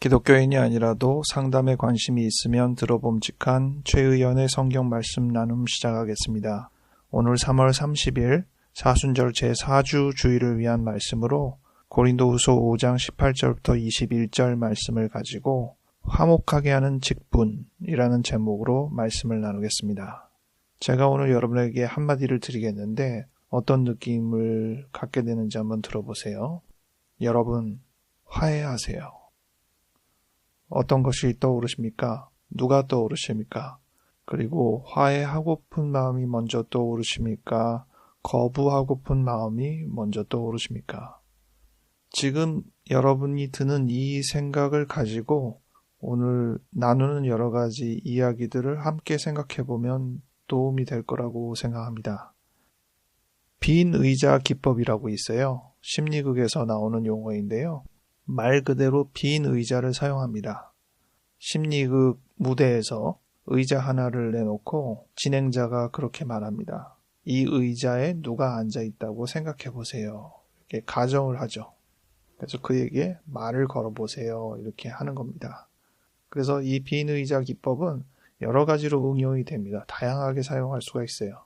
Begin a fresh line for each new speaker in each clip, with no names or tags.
기독교인이 아니라도 상담에 관심이 있으면 들어봄직한 최의연의 성경 말씀 나눔 시작하겠습니다. 오늘 3월 30일 사순절 제4주 주일을 위한 말씀으로 고린도후서 5장 18절부터 21절 말씀을 가지고 화목하게 하는 직분이라는 제목으로 말씀을 나누겠습니다. 제가 오늘 여러분에게 한마디를 드리겠는데 어떤 느낌을 갖게 되는지 한번 들어보세요. 여러분, 화해하세요. 어떤 것이 떠오르십니까? 누가 떠오르십니까? 그리고 화해하고픈 마음이 먼저 떠오르십니까? 거부하고픈 마음이 먼저 떠오르십니까? 지금 여러분이 드는 이 생각을 가지고 오늘 나누는 여러 가지 이야기들을 함께 생각해 보면 도움이 될 거라고 생각합니다. 빈 의자 기법이라고 있어요. 심리극에서 나오는 용어인데요. 말 그대로 빈 의자를 사용합니다. 심리극 무대에서 의자 하나를 내놓고 진행자가 그렇게 말합니다. 이 의자에 누가 앉아있다고 생각해 보세요. 이렇게 가정을 하죠. 그래서 그에게 말을 걸어보세요. 이렇게 하는 겁니다. 그래서 이 빈 의자 기법은 여러 가지로 응용이 됩니다. 다양하게 사용할 수가 있어요.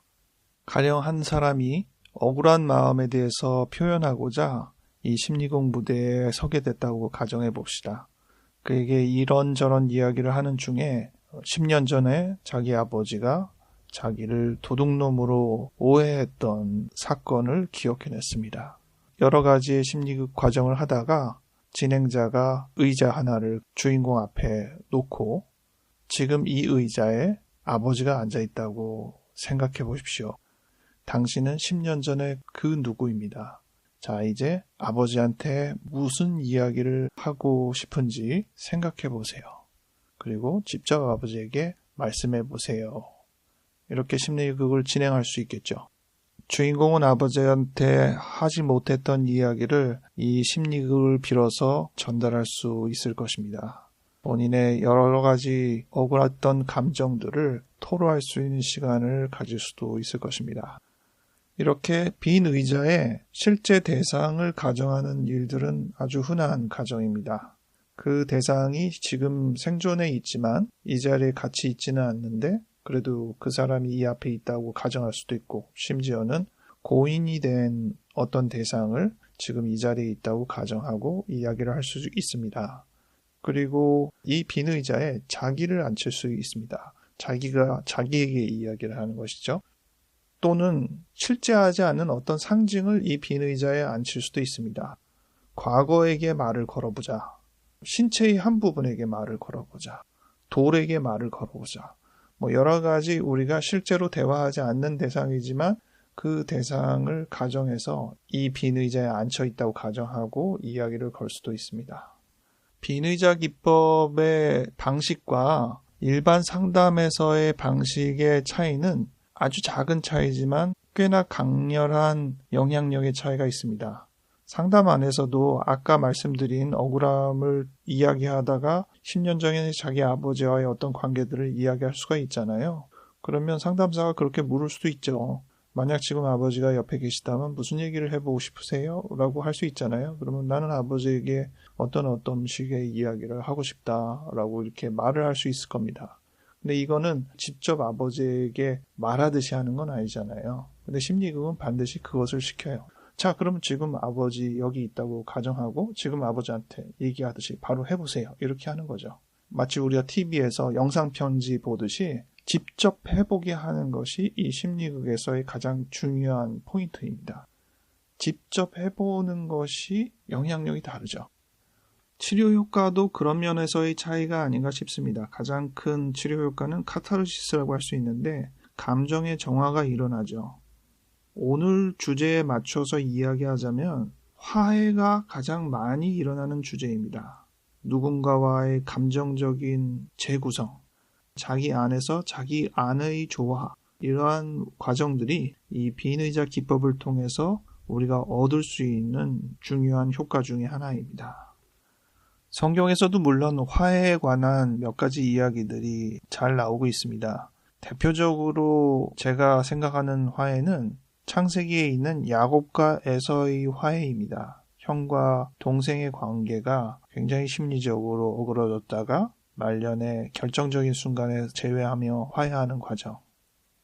가령 한 사람이 억울한 마음에 대해서 표현하고자 이 심리극 무대에 서게 됐다고 가정해 봅시다. 그에게 이런저런 이야기를 하는 중에 10년 전에 자기 아버지가 자기를 도둑놈으로 오해했던 사건을 기억해냈습니다. 여러 가지의 심리극 과정을 하다가 진행자가 의자 하나를 주인공 앞에 놓고 지금 이 의자에 아버지가 앉아있다고 생각해 보십시오. 당신은 10년 전에 그 누구입니다. 자, 이제 아버지한테 무슨 이야기를 하고 싶은지 생각해 보세요. 그리고 직접 아버지에게 말씀해 보세요. 이렇게 심리극을 진행할 수 있겠죠. 주인공은 아버지한테 하지 못했던 이야기를 이 심리극을 빌어서 전달할 수 있을 것입니다. 본인의 여러 가지 억울했던 감정들을 토로할 수 있는 시간을 가질 수도 있을 것입니다. 이렇게 빈 의자에 실제 대상을 가정하는 일들은 아주 흔한 가정입니다. 그 대상이 지금 생존해 있지만 이 자리에 같이 있지는 않는데 그래도 그 사람이 이 앞에 있다고 가정할 수도 있고 심지어는 고인이 된 어떤 대상을 지금 이 자리에 있다고 가정하고 이야기를 할 수 있습니다. 그리고 이 빈 의자에 자기를 앉힐 수 있습니다. 자기가 자기에게 이야기를 하는 것이죠. 또는 실제하지 않은 어떤 상징을 이 빈 의자에 앉힐 수도 있습니다. 과거에게 말을 걸어보자. 신체의 한 부분에게 말을 걸어보자. 돌에게 말을 걸어보자. 여러 가지 우리가 실제로 대화하지 않는 대상이지만 그 대상을 가정해서 이 빈 의자에 앉혀 있다고 가정하고 이야기를 걸 수도 있습니다. 빈 의자 기법의 방식과 일반 상담에서의 방식의 차이는 아주 작은 차이지만 꽤나 강렬한 영향력의 차이가 있습니다. 상담 안에서도 아까 말씀드린 억울함을 이야기하다가 10년 전에 자기 아버지와의 어떤 관계들을 이야기할 수가 있잖아요. 그러면 상담사가 그렇게 물을 수도 있죠. 만약 지금 아버지가 옆에 계시다면 무슨 얘기를 해보고 싶으세요? 라고 할 수 있잖아요. 그러면 나는 아버지에게 어떤 식의 이야기를 하고 싶다라고 이렇게 말을 할 수 있을 겁니다. 근데 이거는 직접 아버지에게 말하듯이 하는 건 아니잖아요. 근데 심리극은 반드시 그것을 시켜요. 자, 그러면 지금 아버지 여기 있다고 가정하고 지금 아버지한테 얘기하듯이 바로 해보세요. 이렇게 하는 거죠. 마치 우리가 TV에서 영상편지 보듯이 직접 해보게 하는 것이 이 심리극에서의 가장 중요한 포인트입니다. 직접 해보는 것이 영향력이 다르죠. 치료 효과도 그런 면에서의 차이가 아닌가 싶습니다. 가장 큰 치료 효과는 카타르시스라고 할 수 있는데 감정의 정화가 일어나죠. 오늘 주제에 맞춰서 이야기하자면 화해가 가장 많이 일어나는 주제입니다. 누군가와의 감정적인 재구성, 자기 안에서 자기 안의 조화, 이러한 과정들이 이 빈 의자 기법을 통해서 우리가 얻을 수 있는 중요한 효과 중에 하나입니다. 성경에서도 물론 화해에 관한 몇 가지 이야기들이 잘 나오고 있습니다. 대표적으로 제가 생각하는 화해는 창세기에 있는 야곱과 에서의 화해입니다. 형과 동생의 관계가 굉장히 심리적으로 오그러졌다가 말년에 결정적인 순간에 재회하며 화해하는 과정.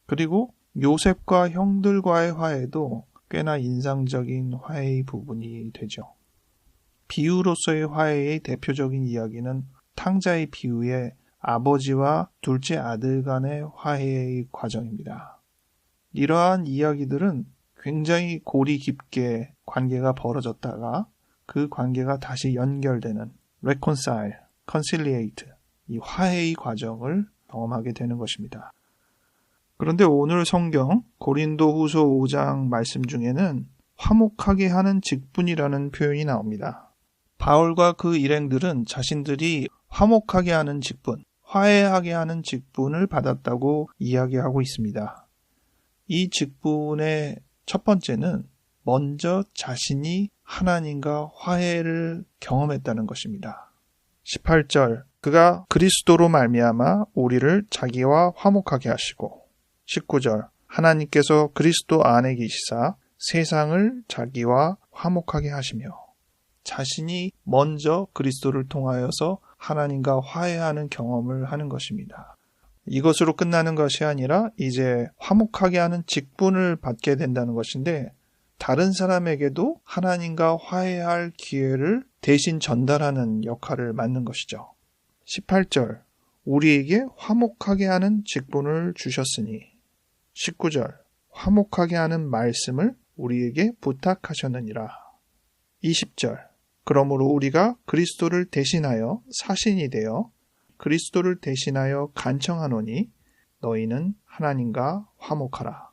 그리고 요셉과 형들과의 화해도 꽤나 인상적인 화해의 부분이 되죠. 비유로서의 화해의 대표적인 이야기는 탕자의 비유의 아버지와 둘째 아들 간의 화해의 과정입니다. 이러한 이야기들은 굉장히 골이 깊게 관계가 벌어졌다가 그 관계가 다시 연결되는 reconcile, conciliate, 이 화해의 과정을 경험하게 되는 것입니다. 그런데 오늘 성경 고린도후서 5장 말씀 중에는 화목하게 하는 직분이라는 표현이 나옵니다. 바울과 그 일행들은 자신들이 화목하게 하는 직분, 화해하게 하는 직분을 받았다고 이야기하고 있습니다. 이 직분의 첫 번째는 먼저 자신이 하나님과 화해를 경험했다는 것입니다. 18절, 그가 그리스도로 말미암아 우리를 자기와 화목하게 하시고, 19절, 하나님께서 그리스도 안에 계시사 세상을 자기와 화목하게 하시며, 자신이 먼저 그리스도를 통하여서 하나님과 화해하는 경험을 하는 것입니다. 이것으로 끝나는 것이 아니라 이제 화목하게 하는 직분을 받게 된다는 것인데, 다른 사람에게도 하나님과 화해할 기회를 대신 전달하는 역할을 맡는 것이죠. 18절, 우리에게 화목하게 하는 직분을 주셨으니, 19절, 화목하게 하는 말씀을 우리에게 부탁하셨느니라. 20절, 그러므로 우리가 그리스도를 대신하여 사신이 되어 그리스도를 대신하여 간청하노니 너희는 하나님과 화목하라.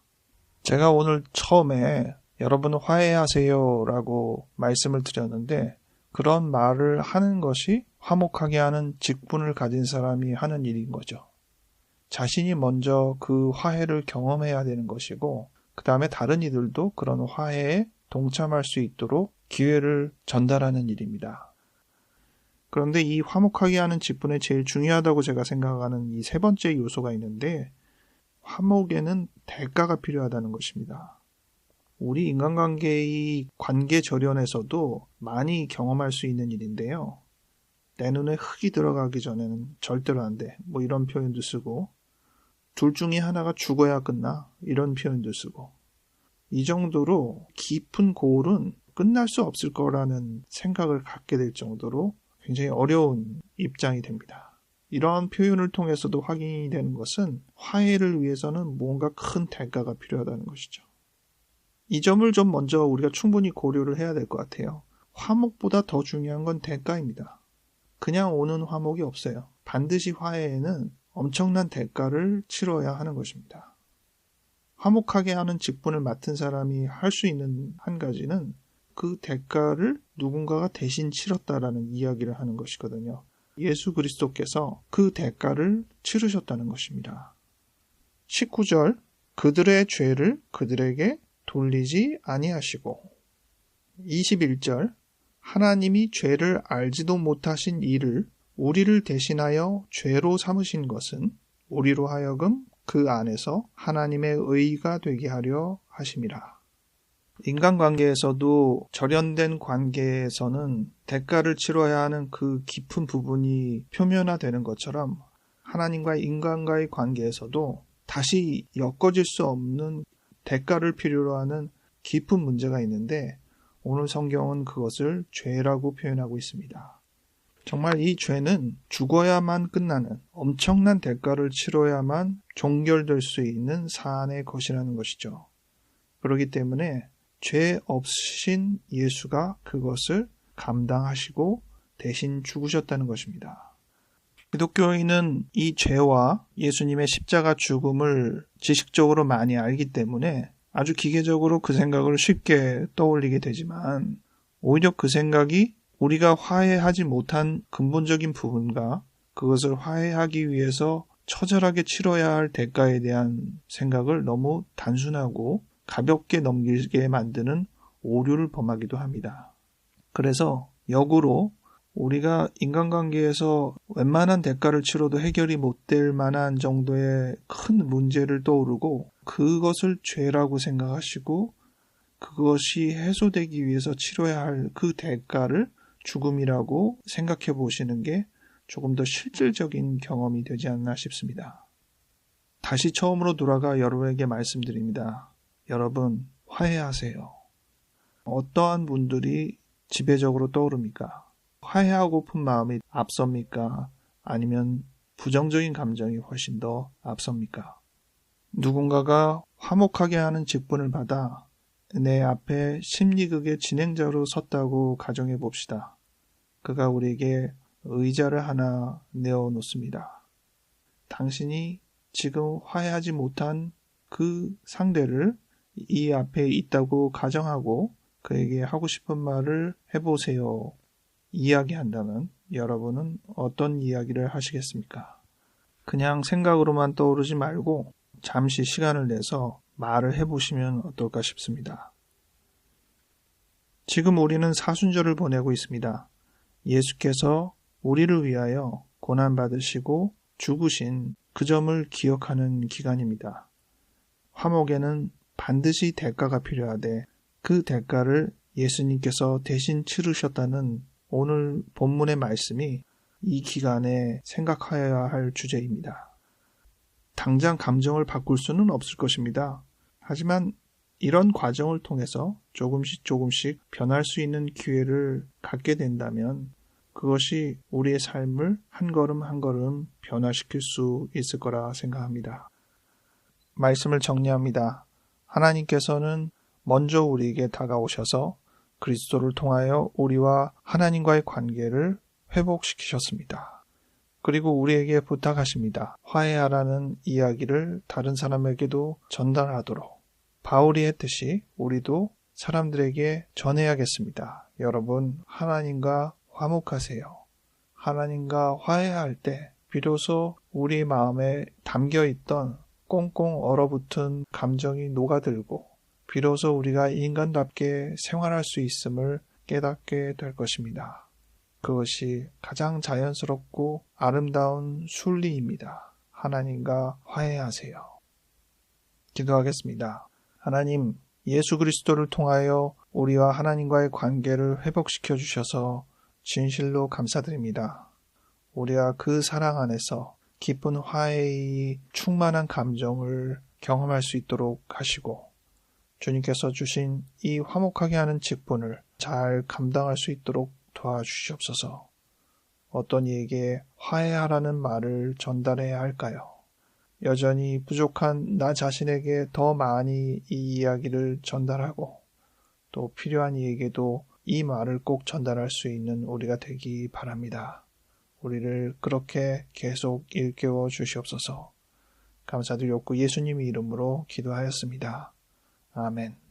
제가 오늘 처음에 여러분 화해하세요 라고 말씀을 드렸는데, 그런 말을 하는 것이 화목하게 하는 직분을 가진 사람이 하는 일인 거죠. 자신이 먼저 그 화해를 경험해야 되는 것이고, 그 다음에 다른 이들도 그런 화해에 동참할 수 있도록 기회를 전달하는 일입니다. 그런데 이 화목하게 하는 직분에 제일 중요하다고 제가 생각하는 이 세 번째 요소가 있는데, 화목에는 대가가 필요하다는 것입니다. 우리 인간관계의 관계 절연에서도 많이 경험할 수 있는 일인데요. 내 눈에 흙이 들어가기 전에는 절대로 안 돼. 뭐 이런 표현도 쓰고, 둘 중에 하나가 죽어야 끝나. 이런 표현도 쓰고. 이 정도로 깊은 고울은 끝날 수 없을 거라는 생각을 갖게 될 정도로 굉장히 어려운 입장이 됩니다. 이러한 표현을 통해서도 확인이 되는 것은 화해를 위해서는 뭔가 큰 대가가 필요하다는 것이죠. 이 점을 좀 먼저 우리가 충분히 고려를 해야 될 것 같아요. 화목보다 더 중요한 건 대가입니다. 그냥 오는 화목이 없어요. 반드시 화해에는 엄청난 대가를 치러야 하는 것입니다. 화목하게 하는 직분을 맡은 사람이 할 수 있는 한 가지는 그 대가를 누군가가 대신 치렀다라는 이야기를 하는 것이거든요. 예수 그리스도께서 그 대가를 치르셨다는 것입니다. 19절, 그들의 죄를 그들에게 돌리지 아니하시고, 21절, 하나님이 죄를 알지도 못하신 이를 우리를 대신하여 죄로 삼으신 것은 우리로 하여금 그 안에서 하나님의 의가 되게 하려 하심이라. 인간관계에서도 절연된 관계에서는 대가를 치러야 하는 그 깊은 부분이 표면화되는 것처럼 하나님과 인간과의 관계에서도 다시 엮어질 수 없는 대가를 필요로 하는 깊은 문제가 있는데, 오늘 성경은 그것을 죄라고 표현하고 있습니다. 정말 이 죄는 죽어야만 끝나는 엄청난 대가를 치러야만 종결될 수 있는 사안의 것이라는 것이죠. 그렇기 때문에 죄 없으신 예수가 그것을 감당하시고 대신 죽으셨다는 것입니다. 기독교인은 이 죄와 예수님의 십자가 죽음을 지식적으로 많이 알기 때문에 아주 기계적으로 그 생각을 쉽게 떠올리게 되지만, 오히려 그 생각이 우리가 화해하지 못한 근본적인 부분과 그것을 화해하기 위해서 처절하게 치러야 할 대가에 대한 생각을 너무 단순하고 가볍게 넘기게 만드는 오류를 범하기도 합니다. 그래서 역으로 우리가 인간관계에서 웬만한 대가를 치러도 해결이 못 될 만한 정도의 큰 문제를 떠오르고 그것을 죄라고 생각하시고 그것이 해소되기 위해서 치러야 할 그 대가를 죽음이라고 생각해 보시는 게 조금 더 실질적인 경험이 되지 않나 싶습니다. 다시 처음으로 돌아가 여러분에게 말씀드립니다. 여러분, 화해하세요. 어떠한 분들이 지배적으로 떠오릅니까? 화해하고픈 마음이 앞섭니까? 아니면 부정적인 감정이 훨씬 더 앞섭니까? 누군가가 화목하게 하는 직분을 받아 내 앞에 심리극의 진행자로 섰다고 가정해 봅시다. 그가 우리에게 의자를 하나 내어놓습니다. 당신이 지금 화해하지 못한 그 상대를 이 앞에 있다고 가정하고 그에게 하고 싶은 말을 해보세요. 이야기한다면 여러분은 어떤 이야기를 하시겠습니까? 그냥 생각으로만 떠오르지 말고 잠시 시간을 내서 말을 해보시면 어떨까 싶습니다. 지금 우리는 사순절을 보내고 있습니다. 예수께서 우리를 위하여 고난받으시고 죽으신 그 점을 기억하는 기간입니다. 화목에는 반드시 대가가 필요하되 그 대가를 예수님께서 대신 치르셨다는 오늘 본문의 말씀이 이 기간에 생각하여야 할 주제입니다. 당장 감정을 바꿀 수는 없을 것입니다. 하지만 이런 과정을 통해서 조금씩 변할 수 있는 기회를 갖게 된다면 그것이 우리의 삶을 한 걸음 한 걸음 변화시킬 수 있을 거라 생각합니다. 말씀을 정리합니다. 하나님께서는 먼저 우리에게 다가오셔서 그리스도를 통하여 우리와 하나님과의 관계를 회복시키셨습니다. 그리고 우리에게 부탁하십니다. 화해하라는 이야기를 다른 사람에게도 전달하도록 바울이 했듯이 우리도 사람들에게 전해야겠습니다. 여러분, 하나님과 화목하세요. 하나님과 화해할 때 비로소 우리 마음에 담겨있던 꽁꽁 얼어붙은 감정이 녹아들고 비로소 우리가 인간답게 생활할 수 있음을 깨닫게 될 것입니다. 그것이 가장 자연스럽고 아름다운 순리입니다. 하나님과 화해하세요. 기도하겠습니다. 하나님, 예수 그리스도를 통하여 우리와 하나님과의 관계를 회복시켜 주셔서 진실로 감사드립니다. 우리가 그 사랑 안에서 깊은 화해의 충만한 감정을 경험할 수 있도록 하시고 주님께서 주신 이 화목하게 하는 직분을 잘 감당할 수 있도록 도와주시옵소서. 어떤 이에게 화해하라는 말을 전달해야 할까요? 여전히 부족한 나 자신에게 더 많이 이 이야기를 전달하고 또 필요한 이에게도 이 말을 꼭 전달할 수 있는 우리가 되기 바랍니다. 우리를 그렇게 계속 일깨워 주시옵소서. 감사드렸고 예수님의 이름으로 기도하였습니다. 아멘.